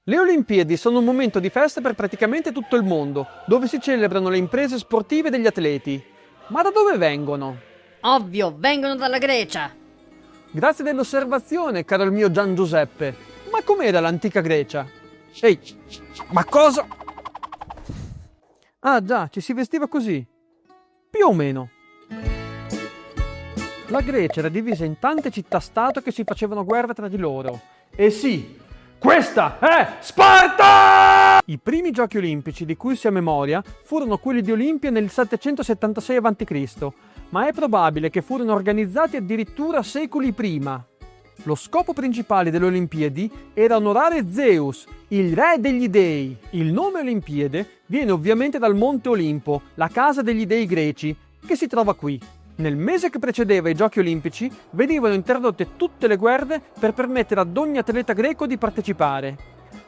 Le Olimpiadi sono un momento di festa per praticamente tutto il mondo, dove si celebrano le imprese sportive degli atleti. Ma da dove vengono? Ovvio, vengono dalla Grecia. Grazie dell'osservazione, caro il mio Gian Giuseppe. Ma com'era l'antica Grecia? Ehi, ma cosa? Ah già, ci si vestiva così. Più o meno. La Grecia era divisa in tante città-stato che si facevano guerra tra di loro. E sì, questa è Sparta! I primi giochi olimpici di cui si ha memoria furono quelli di Olimpia nel 776 a.C., ma è probabile che furono organizzati addirittura secoli prima. Lo scopo principale delle Olimpiadi era onorare Zeus, il re degli dei. Il nome Olimpiade viene ovviamente dal Monte Olimpo, la casa degli dei greci, che si trova qui. Nel mese che precedeva i Giochi Olimpici venivano interrotte tutte le guerre per permettere ad ogni atleta greco di partecipare.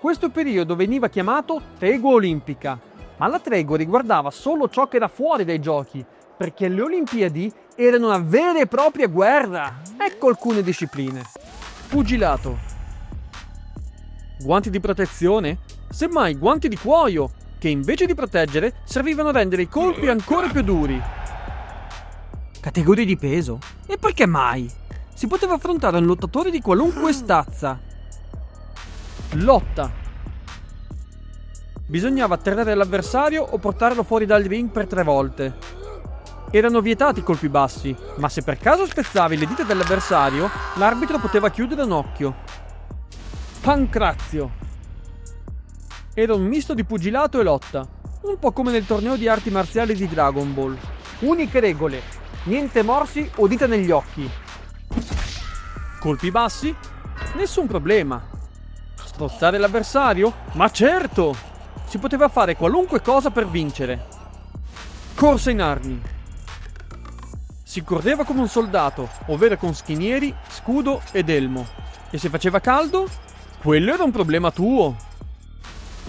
Questo periodo veniva chiamato tregua olimpica, ma la tregua riguardava solo ciò che era fuori dai giochi, perché le Olimpiadi erano una vera e propria guerra. Ecco alcune discipline. Pugilato. Guanti di protezione? Semmai guanti di cuoio, che invece di proteggere servivano a rendere i colpi ancora più duri. Categorie di peso? E perché mai? Si poteva affrontare un lottatore di qualunque stazza. Lotta. Bisognava atterrare l'avversario o portarlo fuori dal ring per 3 volte. Erano vietati i colpi bassi, ma se per caso spezzavi le dita dell'avversario, l'arbitro poteva chiudere un occhio. Pancrazio. Era un misto di pugilato e lotta, un po' come nel torneo di arti marziali di Dragon Ball. Uniche regole. Niente morsi o dita negli occhi. Colpi bassi? Nessun problema. Strozzare l'avversario? Ma certo! Si poteva fare qualunque cosa per vincere. Corsa in armi. Si correva come un soldato, ovvero con schinieri, scudo ed elmo. E se faceva caldo? Quello era un problema tuo.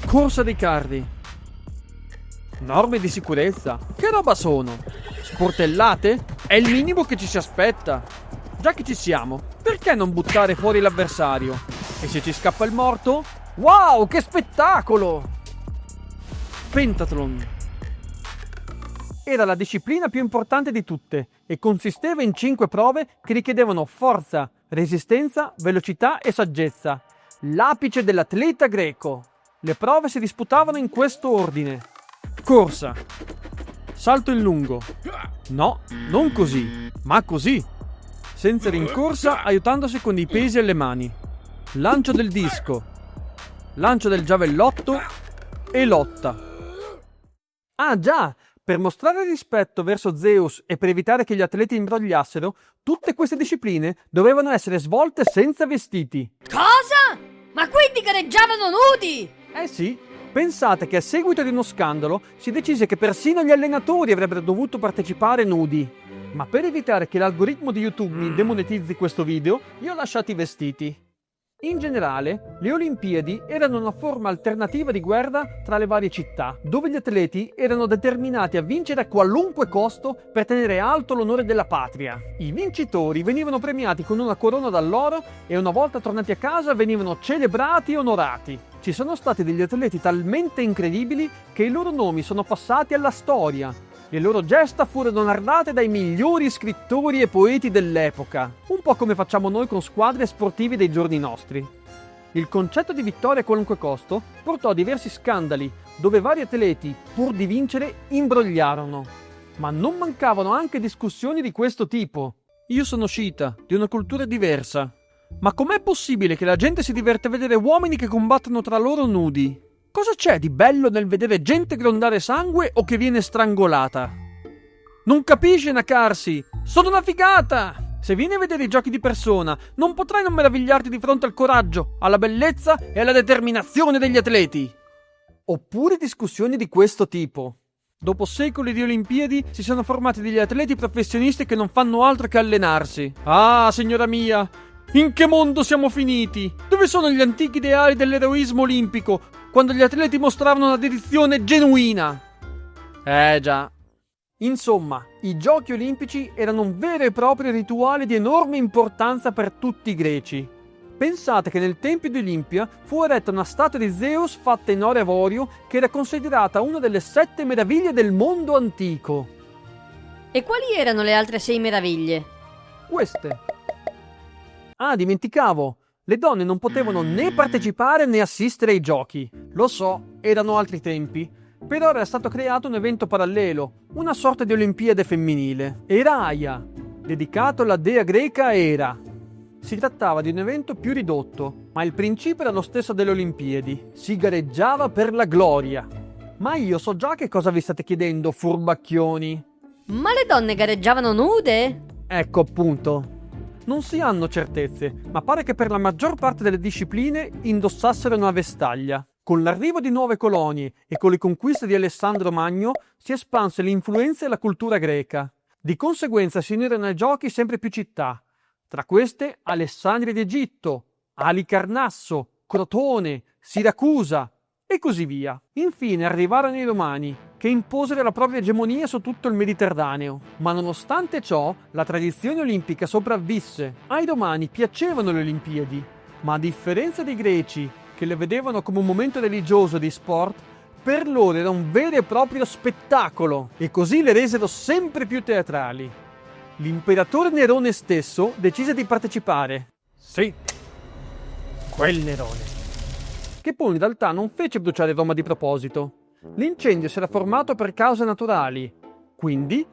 Corsa dei carri. Norme di sicurezza? Che roba sono? Sportellate? È il minimo che ci si aspetta. Già che ci siamo, perché non buttare fuori l'avversario? E se ci scappa il morto? Wow, che spettacolo! Pentathlon. Era la disciplina più importante di tutte e consisteva in 5 prove che richiedevano forza, resistenza, velocità e saggezza. L'apice dell'atleta greco. Le prove si disputavano in questo ordine. Corsa. Salto in lungo. No, non così, ma così. Senza rincorsa, aiutandosi con i pesi alle mani. Lancio del disco. Lancio del giavellotto e lotta. Ah già, per mostrare rispetto verso Zeus e per evitare che gli atleti imbrogliassero, tutte queste discipline dovevano essere svolte senza vestiti. Cosa? Ma quindi gareggiavano nudi? Eh sì. Pensate che a seguito di uno scandalo si decise che persino gli allenatori avrebbero dovuto partecipare nudi. Ma per evitare che l'algoritmo di YouTube mi demonetizzi questo video, io ho lasciato i vestiti. In generale, le Olimpiadi erano una forma alternativa di guerra tra le varie città, dove gli atleti erano determinati a vincere a qualunque costo per tenere alto l'onore della patria. I vincitori venivano premiati con una corona d'alloro e una volta tornati a casa venivano celebrati e onorati. Ci sono stati degli atleti talmente incredibili che i loro nomi sono passati alla storia. Le loro gesta furono narrate dai migliori scrittori e poeti dell'epoca, un po' come facciamo noi con squadre sportive dei giorni nostri. Il concetto di vittoria a qualunque costo portò a diversi scandali, dove vari atleti, pur di vincere, imbrogliarono. Ma non mancavano anche discussioni di questo tipo. Io sono sciita, di una cultura diversa. Ma com'è possibile che la gente si diverte a vedere uomini che combattono tra loro nudi? Cosa c'è di bello nel vedere gente grondare sangue o che viene strangolata? Non capisci, Nakarsi? Sono una figata! Se vieni a vedere i giochi di persona, non potrai non meravigliarti di fronte al coraggio, alla bellezza e alla determinazione degli atleti. Oppure discussioni di questo tipo. Dopo secoli di Olimpiadi si sono formati degli atleti professionisti che non fanno altro che allenarsi. Ah, signora mia! In che mondo siamo finiti? Dove sono gli antichi ideali dell'eroismo olimpico, quando gli atleti mostravano una dedizione genuina? Già. Insomma, i Giochi Olimpici erano un vero e proprio rituale di enorme importanza per tutti i greci. Pensate che nel Tempio di Olimpia fu eretta una statua di Zeus fatta in oro e avorio che era considerata una delle 7 meraviglie del mondo antico. E quali erano le altre 6 meraviglie? Queste. Ah, dimenticavo! Le donne non potevano né partecipare né assistere ai giochi. Lo so, erano altri tempi. Però era stato creato un evento parallelo, una sorta di Olimpiade femminile. Era Aia, dedicato alla dea greca Era. Si trattava di un evento più ridotto, ma il principio era lo stesso delle Olimpiadi. Si gareggiava per la gloria. Ma io so già che cosa vi state chiedendo, furbacchioni. Ma le donne gareggiavano nude? Ecco appunto. Non si hanno certezze, ma pare che per la maggior parte delle discipline indossassero una vestaglia. Con l'arrivo di nuove colonie e con le conquiste di Alessandro Magno si espanse l'influenza e la cultura greca. Di conseguenza si unirono ai giochi sempre più città. Tra queste Alessandria d'Egitto, Alicarnasso, Crotone, Siracusa e così via. Infine arrivarono i Romani, che imposero la propria egemonia su tutto il Mediterraneo. Ma nonostante ciò, la tradizione olimpica sopravvisse. Ai Romani piacevano le Olimpiadi, ma a differenza dei Greci, che le vedevano come un momento religioso di sport, per loro era un vero e proprio spettacolo, e così le resero sempre più teatrali. L'imperatore Nerone stesso decise di partecipare. Sì, quel Nerone. Che poi in realtà non fece bruciare Roma di proposito. L'incendio si era formato per cause naturali. Quindi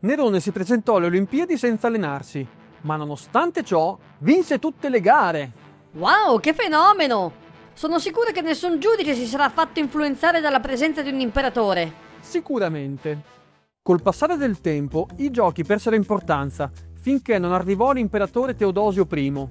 Nerone si presentò alle Olimpiadi senza allenarsi, ma nonostante ciò vinse tutte le gare. Wow, che fenomeno! Sono sicura che nessun giudice si sarà fatto influenzare dalla presenza di un imperatore. Sicuramente. Col passare del tempo, i giochi persero importanza, finché non arrivò l'imperatore Teodosio I.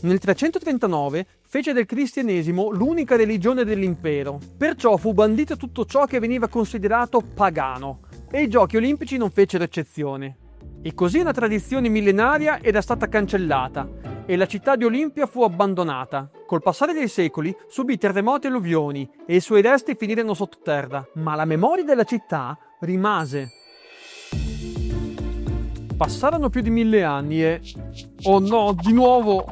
Nel 339 fece del cristianesimo l'unica religione dell'impero, perciò fu bandito tutto ciò che veniva considerato pagano, e i giochi olimpici non fecero eccezione. E così una tradizione millenaria era stata cancellata, e la città di Olimpia fu abbandonata. Col passare dei secoli subì terremoti e alluvioni, e i suoi resti finirono sottoterra, ma la memoria della città rimase. Passarono più di 1000 anni e... Oh no, di nuovo!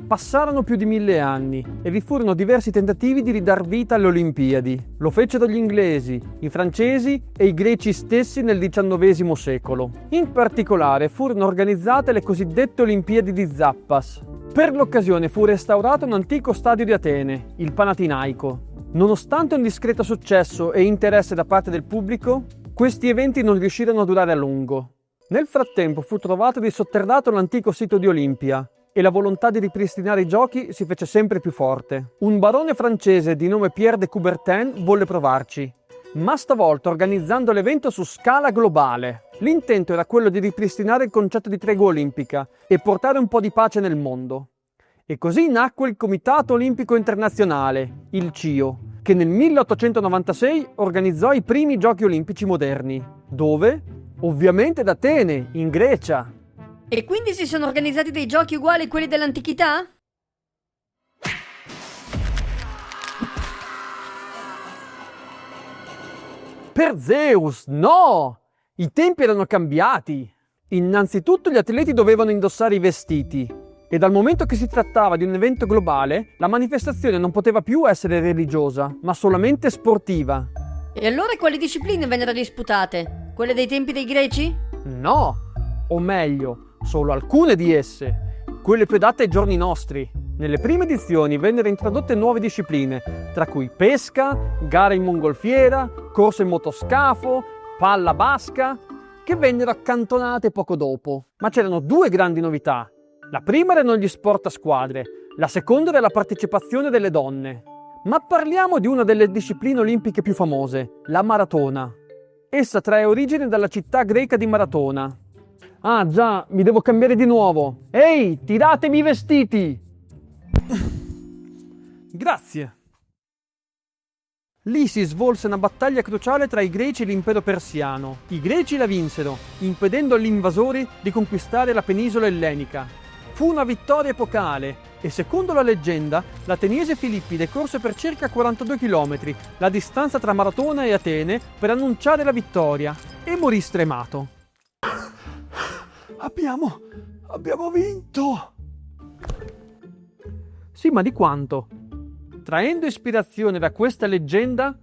Passarono più di 1000 anni e vi furono diversi tentativi di ridar vita alle Olimpiadi. Lo fecero gli inglesi, i francesi e i greci stessi nel XIX secolo. In particolare furono organizzate le cosiddette Olimpiadi di Zappas. Per l'occasione fu restaurato un antico stadio di Atene, il Panatinaico. Nonostante un discreto successo e interesse da parte del pubblico, questi eventi non riuscirono a durare a lungo. Nel frattempo fu trovato e dissotterrato l'antico sito di Olimpia e la volontà di ripristinare i giochi si fece sempre più forte. Un barone francese di nome Pierre de Coubertin volle provarci, ma stavolta organizzando l'evento su scala globale. L'intento era quello di ripristinare il concetto di tregua olimpica e portare un po' di pace nel mondo. E così nacque il Comitato Olimpico Internazionale, il CIO, che nel 1896 organizzò i primi giochi olimpici moderni. Dove? Ovviamente ad Atene, in Grecia. E quindi si sono organizzati dei giochi uguali a quelli dell'antichità? Per Zeus, no! I tempi erano cambiati. Innanzitutto gli atleti dovevano indossare i vestiti e dal momento che si trattava di un evento globale, la manifestazione non poteva più essere religiosa, ma solamente sportiva. E allora quali discipline vennero disputate? Quelle dei tempi dei greci? No, o meglio, solo alcune di esse, quelle più adatte ai giorni nostri. Nelle prime edizioni vennero introdotte nuove discipline, tra cui pesca, gare in mongolfiera, corsa in motoscafo, palla basca, che vennero accantonate poco dopo. Ma c'erano due grandi novità. La prima erano gli sport a squadre, la seconda era la partecipazione delle donne. Ma parliamo di una delle discipline olimpiche più famose, la maratona. Essa trae origine dalla città greca di Maratona. Ah già, mi devo cambiare di nuovo. Ehi, tiratemi i vestiti! Grazie. Lì si svolse una battaglia cruciale tra i greci e l'impero persiano. I greci la vinsero, impedendo agli invasori di conquistare la penisola ellenica. Fu una vittoria epocale e secondo la leggenda l'ateniese Filippide corse per circa 42 km, la distanza tra Maratona e Atene, per annunciare la vittoria e morì stremato. Abbiamo vinto! Sì, ma di quanto? Traendo ispirazione da questa leggenda,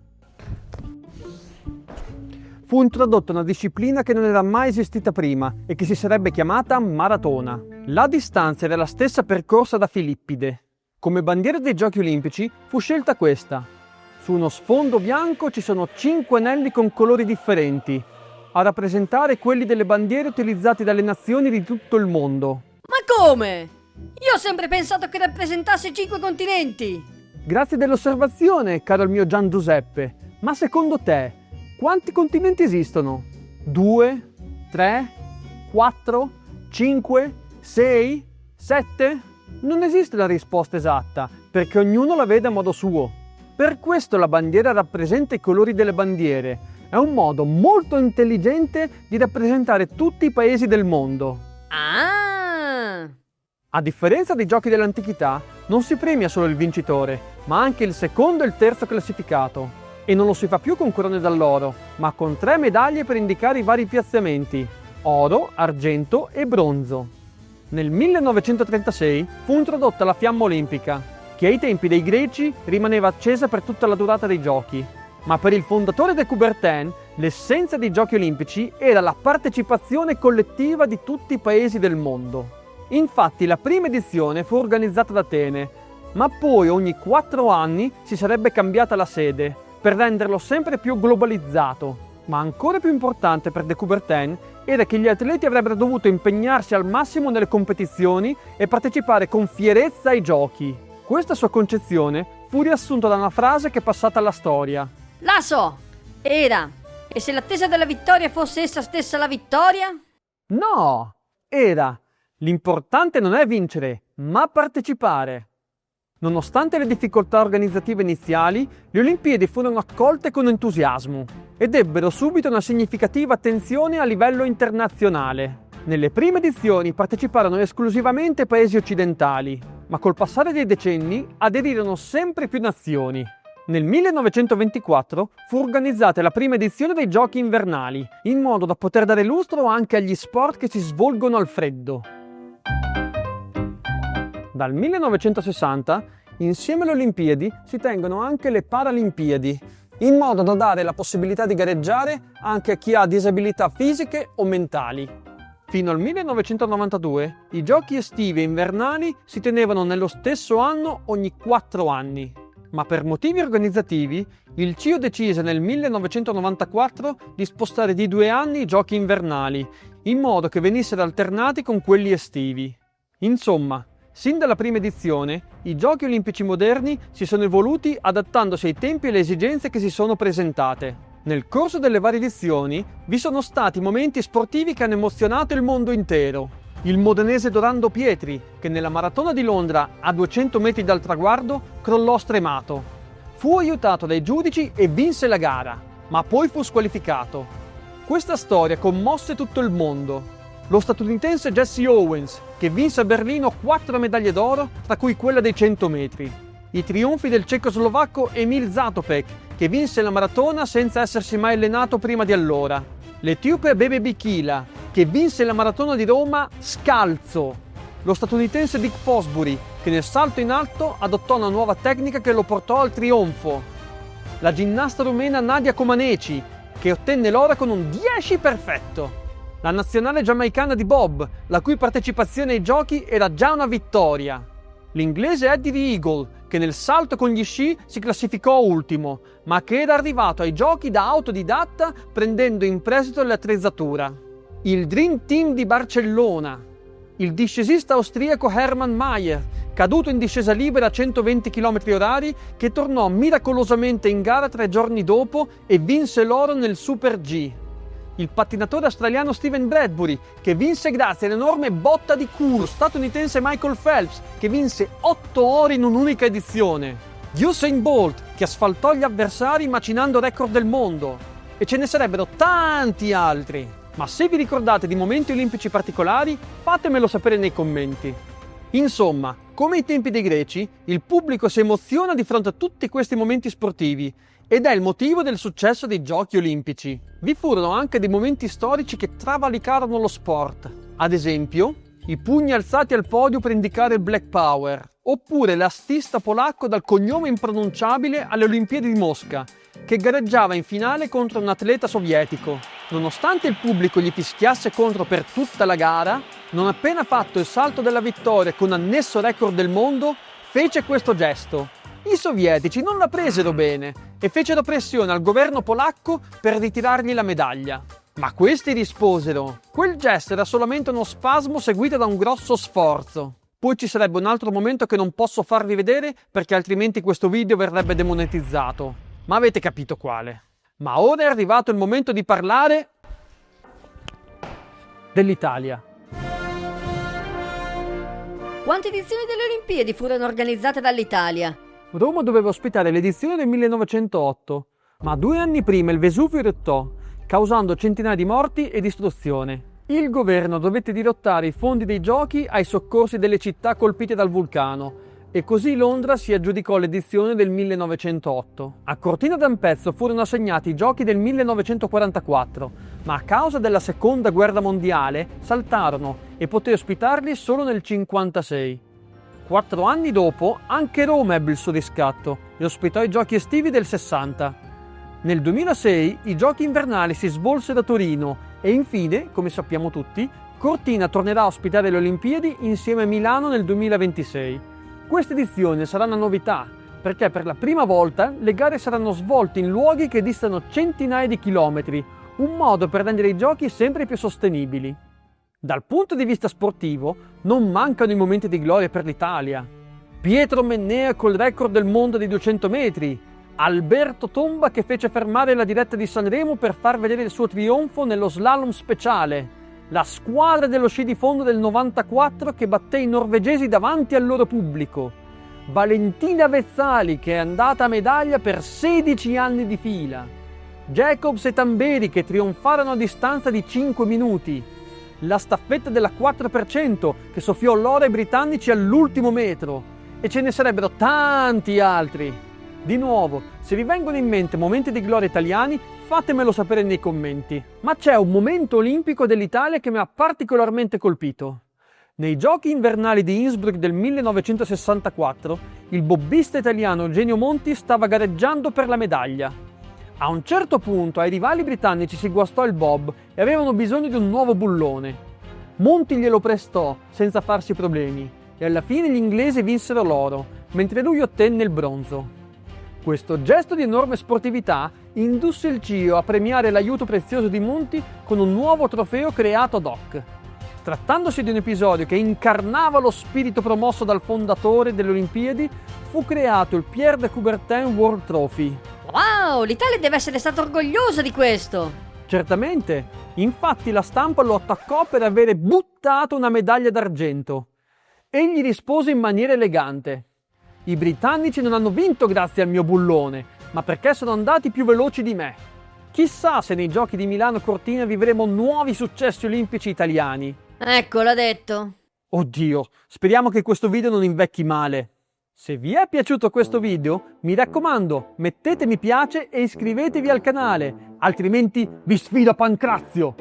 fu introdotta una disciplina che non era mai esistita prima e che si sarebbe chiamata maratona. La distanza era la stessa percorsa da Filippide. Come bandiera dei Giochi Olimpici fu scelta questa. Su uno sfondo bianco ci sono 5 anelli con colori differenti, a rappresentare quelli delle bandiere utilizzate dalle nazioni di tutto il mondo. Ma come? Io ho sempre pensato che rappresentasse 5 continenti. Grazie dell'osservazione, caro il mio Gian Giuseppe. Ma secondo te, quanti continenti esistono? 2, 3, 4, 5, 6, 7? Non esiste la risposta esatta, perché ognuno la vede a modo suo. Per questo la bandiera rappresenta i colori delle bandiere. È un modo molto intelligente di rappresentare tutti i paesi del mondo. Ah! A differenza dei giochi dell'antichità, non si premia solo il vincitore, ma anche il secondo e il terzo classificato. E non lo si fa più con corone d'alloro, ma con 3 medaglie per indicare i vari piazzamenti: oro, argento e bronzo. Nel 1936 fu introdotta la fiamma olimpica, che ai tempi dei greci rimaneva accesa per tutta la durata dei giochi. Ma per il fondatore de Coubertin, l'essenza dei Giochi Olimpici era la partecipazione collettiva di tutti i paesi del mondo. Infatti la prima edizione fu organizzata ad Atene, ma poi ogni 4 anni si sarebbe cambiata la sede, per renderlo sempre più globalizzato. Ma ancora più importante per de Coubertin era che gli atleti avrebbero dovuto impegnarsi al massimo nelle competizioni e partecipare con fierezza ai giochi. Questa sua concezione fu riassunta da una frase che è passata alla storia. La so! Era! E se l'attesa della vittoria fosse essa stessa la vittoria? No! Era! L'importante non è vincere, ma partecipare. Nonostante le difficoltà organizzative iniziali, le Olimpiadi furono accolte con entusiasmo ed ebbero subito una significativa attenzione a livello internazionale. Nelle prime edizioni parteciparono esclusivamente paesi occidentali, ma col passare dei decenni aderirono sempre più nazioni. Nel 1924 fu organizzata la prima edizione dei Giochi invernali, in modo da poter dare lustro anche agli sport che si svolgono al freddo. Dal 1960, insieme alle Olimpiadi, si tengono anche le Paralimpiadi, in modo da dare la possibilità di gareggiare anche a chi ha disabilità fisiche o mentali. Fino al 1992, i Giochi estivi e invernali si tenevano nello stesso anno ogni 4 anni. Ma per motivi organizzativi, il CIO decise nel 1994 di spostare di 2 anni i Giochi invernali, in modo che venissero alternati con quelli estivi. Insomma, sin dalla prima edizione, i Giochi Olimpici moderni si sono evoluti adattandosi ai tempi e alle esigenze che si sono presentate. Nel corso delle varie edizioni vi sono stati momenti sportivi che hanno emozionato il mondo intero. Il modenese Dorando Pietri, che nella maratona di Londra, a 200 metri dal traguardo, crollò stremato. Fu aiutato dai giudici e vinse la gara, ma poi fu squalificato. Questa storia commosse tutto il mondo. Lo statunitense Jesse Owens, che vinse a Berlino 4 medaglie d'oro, tra cui quella dei 100 metri. I trionfi del cecoslovacco Emil Zatopek, che vinse la maratona senza essersi mai allenato prima di allora. L'etiope Bebe Bikila, che vinse la maratona di Roma scalzo. Lo statunitense Dick Fosbury, che nel salto in alto adottò una nuova tecnica che lo portò al trionfo. La ginnasta rumena Nadia Comaneci, che ottenne l'oro con un 10 perfetto. La nazionale giamaicana di bob, la cui partecipazione ai giochi era già una vittoria. L'inglese Eddie Eagle, che nel salto con gli sci si classificò ultimo, ma che era arrivato ai giochi da autodidatta prendendo in prestito l'attrezzatura. Il Dream Team di Barcellona. Il discesista austriaco Hermann Mayer, caduto in discesa libera a 120 km/h, che tornò miracolosamente in gara 3 giorni dopo e vinse l'oro nel Super G. Il pattinatore australiano Steven Bradbury, che vinse grazie all'enorme botta di culo. Lo statunitense Michael Phelps, che vinse 8 ori in un'unica edizione. Usain Bolt, che asfaltò gli avversari macinando record del mondo. E ce ne sarebbero tanti altri. Ma se vi ricordate di momenti olimpici particolari, fatemelo sapere nei commenti. Insomma, come ai tempi dei Greci, il pubblico si emoziona di fronte a tutti questi momenti sportivi ed è il motivo del successo dei Giochi Olimpici. Vi furono anche dei momenti storici che travalicarono lo sport. Ad esempio, i pugni alzati al podio per indicare il Black Power, oppure l'astista polacco dal cognome impronunciabile alle Olimpiadi di Mosca, che gareggiava in finale contro un atleta sovietico. Nonostante il pubblico gli fischiasse contro per tutta la gara, non appena fatto il salto della vittoria con annesso record del mondo, fece questo gesto. I sovietici non la presero bene e fecero pressione al governo polacco per ritirargli la medaglia. Ma questi risposero: quel gesto era solamente uno spasmo seguito da un grosso sforzo. Poi ci sarebbe un altro momento che non posso farvi vedere perché altrimenti questo video verrebbe demonetizzato. Ma avete capito quale. Ma ora è arrivato il momento di parlare dell'Italia. Quante edizioni delle Olimpiadi furono organizzate dall'Italia? Roma doveva ospitare l'edizione del 1908, ma 2 anni prima il Vesuvio eruttò, causando centinaia di morti e distruzione. Il governo dovette dirottare i fondi dei giochi ai soccorsi delle città colpite dal vulcano e così Londra si aggiudicò l'edizione del 1908. A Cortina d'Ampezzo furono assegnati i giochi del 1944, ma a causa della seconda guerra mondiale saltarono e poté ospitarli solo nel 1956. 4 anni dopo anche Roma ebbe il suo riscatto e ospitò i giochi estivi del 60. Nel 2006 i giochi invernali si svolsero a Torino e infine, come sappiamo tutti, Cortina tornerà a ospitare le Olimpiadi insieme a Milano nel 2026. Questa edizione sarà una novità perché per la prima volta le gare saranno svolte in luoghi che distano centinaia di chilometri, un modo per rendere i giochi sempre più sostenibili. Dal punto di vista sportivo non mancano i momenti di gloria per l'Italia. Pietro Mennea col record del mondo dei 200 metri, Alberto Tomba che fece fermare la diretta di Sanremo per far vedere il suo trionfo nello slalom speciale, la squadra dello sci di fondo del 94 che batté i norvegesi davanti al loro pubblico, Valentina Vezzali che è andata a medaglia per 16 anni di fila, Jacobs e Tamberi che trionfarono a distanza di 5 minuti, la staffetta della 4% che soffiò l'oro ai britannici all'ultimo metro e ce ne sarebbero tanti altri. Di nuovo, se vi vengono in mente momenti di gloria italiani, fatemelo sapere nei commenti. Ma c'è un momento olimpico dell'Italia che mi ha particolarmente colpito. Nei giochi invernali di Innsbruck del 1964, il bobbista italiano Eugenio Monti stava gareggiando per la medaglia. A un certo punto ai rivali britannici si guastò il bob e avevano bisogno di un nuovo bullone. Monti glielo prestò senza farsi problemi e alla fine gli inglesi vinsero l'oro, mentre lui ottenne il bronzo. Questo gesto di enorme sportività indusse il CIO a premiare l'aiuto prezioso di Monti con un nuovo trofeo creato ad hoc. Trattandosi di un episodio che incarnava lo spirito promosso dal fondatore delle Olimpiadi, fu creato il Pierre de Coubertin World Trophy. Wow, l'Italia deve essere stata orgogliosa di questo! Certamente, infatti la stampa lo attaccò per avere buttato una medaglia d'argento. Egli rispose in maniera elegante: i britannici non hanno vinto grazie al mio bullone, ma perché sono andati più veloci di me. Chissà se nei giochi di Milano Cortina vivremo nuovi successi olimpici italiani. Ecco, l'ha detto. Oddio, speriamo che questo video non invecchi male. Se vi è piaciuto questo video, mi raccomando, mettete mi piace e iscrivetevi al canale, altrimenti vi sfido a Pancrazio!